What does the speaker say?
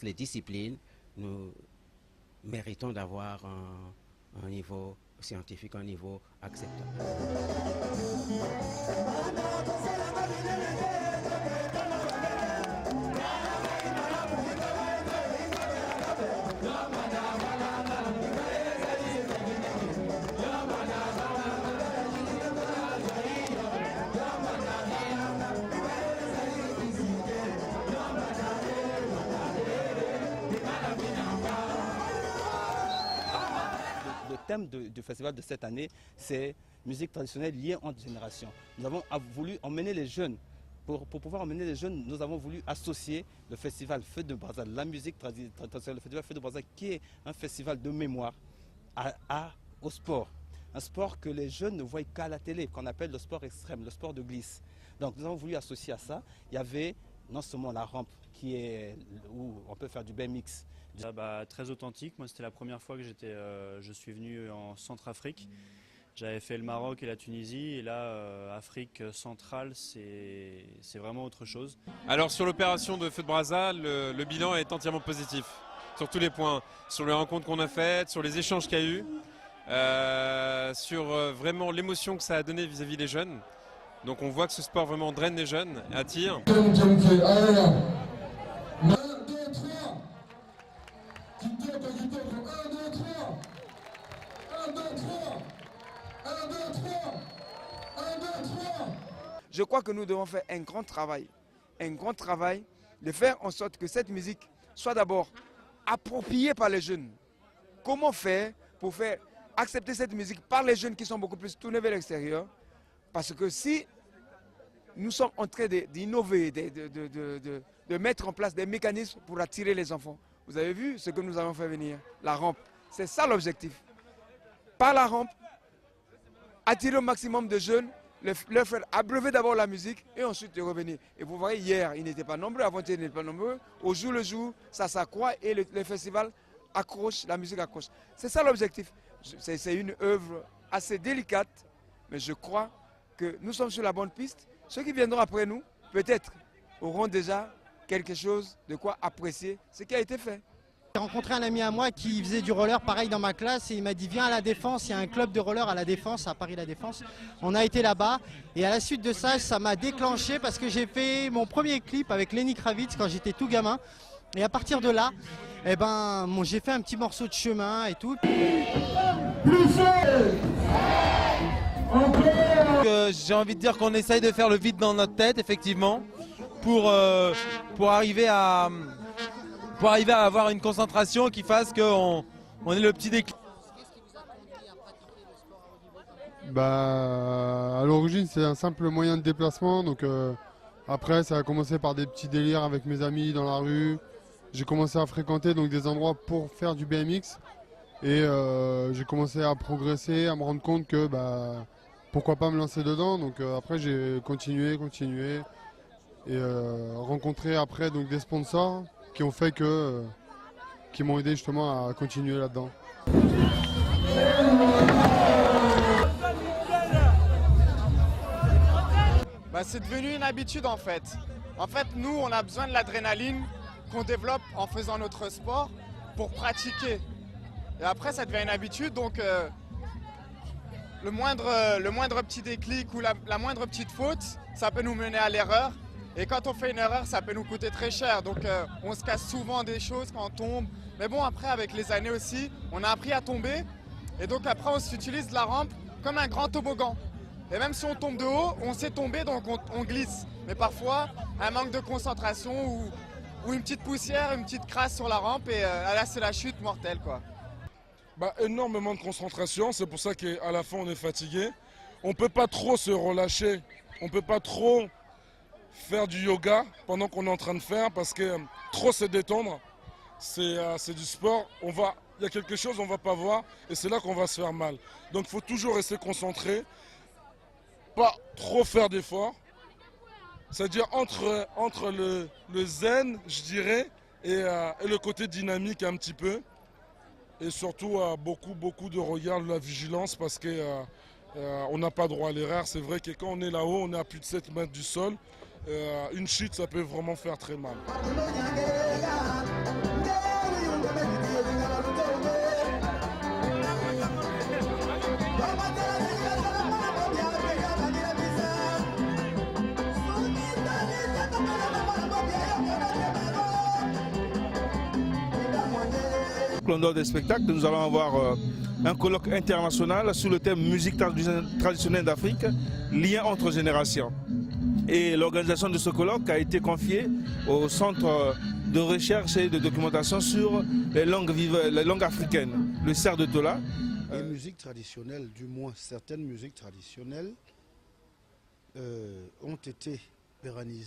les disciplines, nous méritons d'avoir un niveau scientifique, un niveau acceptable. Le thème du festival de cette année, c'est musique traditionnelle liée entre générations. Nous avons voulu emmener les jeunes. Pour pouvoir emmener les jeunes, nous avons voulu associer le festival Feu de Braza, la musique traditionnelle, le festival Feu de Braza, qui est un festival de mémoire, au sport. Un sport que les jeunes ne voient qu'à la télé, qu'on appelle le sport extrême, le sport de glisse. Donc nous avons voulu associer à ça. Il y avait non seulement la rampe, où on peut faire du BMX. Très authentique. Moi, c'était la première fois que je suis venu en Centrafrique. J'avais fait le Maroc et la Tunisie, et là, Afrique centrale, c'est vraiment autre chose. Alors sur l'opération de Feu de Braza, le bilan est entièrement positif, sur tous les points, sur les rencontres qu'on a faites, sur les échanges qu'il y a eu, sur vraiment l'émotion que ça a donné vis-à-vis des jeunes. Donc on voit que ce sport vraiment draine les jeunes, attire. Je crois que nous devons faire un grand travail de faire en sorte que cette musique soit d'abord appropriée par les jeunes. Comment faire pour faire accepter cette musique par les jeunes qui sont beaucoup plus tournés vers l'extérieur? Parce que si nous sommes en train d'innover, de mettre en place des mécanismes pour attirer les enfants, vous avez vu ce que nous avons fait venir, la rampe. C'est ça l'objectif. Par la rampe, attirer au maximum de jeunes, leur faire abreuver d'abord la musique et ensuite de revenir. Et vous voyez, hier, ils n'étaient pas nombreux, avant-hier, ils n'étaient pas nombreux. Au jour le jour, ça s'accroît et le festival accroche, la musique accroche. C'est ça l'objectif. C'est une œuvre assez délicate, mais je crois que nous sommes sur la bonne piste. Ceux qui viendront après nous, peut-être, auront déjà quelque chose de quoi apprécier ce qui a été fait. J'ai rencontré un ami à moi qui faisait du roller pareil dans ma classe et il m'a dit viens à la Défense, il y a un club de roller à la Défense, à Paris la Défense. On a été là-bas et à la suite de ça, ça m'a déclenché parce que j'ai fait mon premier clip avec Lenny Kravitz quand j'étais tout gamin. Et à partir de là, j'ai fait un petit morceau de chemin et tout. J'ai envie de dire qu'on essaye de faire le vide dans notre tête, effectivement, pour arriver à avoir une concentration qui fasse qu'on ait le petit déclic. À l'origine, c'est un simple moyen de déplacement. Donc après, ça a commencé par des petits délires avec mes amis dans la rue. J'ai commencé à fréquenter des endroits pour faire du BMX. Et j'ai commencé à progresser, à me rendre compte que pourquoi pas me lancer dedans. Donc après, j'ai continué et rencontré après des sponsors qui ont fait qui m'ont aidé justement à continuer là-dedans. C'est devenu une habitude en fait. En fait, nous, on a besoin de l'adrénaline qu'on développe en faisant notre sport pour pratiquer. Et après, ça devient une habitude, donc le moindre petit déclic ou la moindre petite faute, ça peut nous mener à l'erreur. Et quand on fait une erreur, ça peut nous coûter très cher. Donc on se casse souvent des choses quand on tombe. Mais bon, après, avec les années aussi, on a appris à tomber. Et donc après, on utilise la rampe comme un grand toboggan. Et même si on tombe de haut, on sait tomber, donc on glisse. Mais parfois, un manque de concentration ou une petite poussière, une petite crasse sur la rampe, et là, c'est la chute mortelle, quoi. Énormément de concentration, c'est pour ça qu'à la fin, on est fatigué. On ne peut pas trop se relâcher, on ne peut pas trop faire du yoga pendant qu'on est en train de faire, parce que trop se détendre, c'est du sport. Il y a quelque chose on ne va pas voir, et c'est là qu'on va se faire mal. Donc il faut toujours rester concentré, pas trop faire d'efforts. C'est-à-dire entre le zen, je dirais, et le côté dynamique un petit peu. Et surtout beaucoup de regard, de la vigilance, parce qu'on n'a pas droit à l'erreur. C'est vrai que quand on est là-haut, on est à plus de 7 mètres du sol. Une chute, ça peut vraiment faire très mal. splendeur des spectacles, nous allons avoir un colloque international sous le thème musique traditionnelle d'Afrique, lien entre générations. Et l'organisation de ce colloque a été confiée au Centre de recherche et de documentation sur les langues africaines, le CER de Tola. Les musiques traditionnelles, du moins certaines musiques traditionnelles, ont été pérennisées.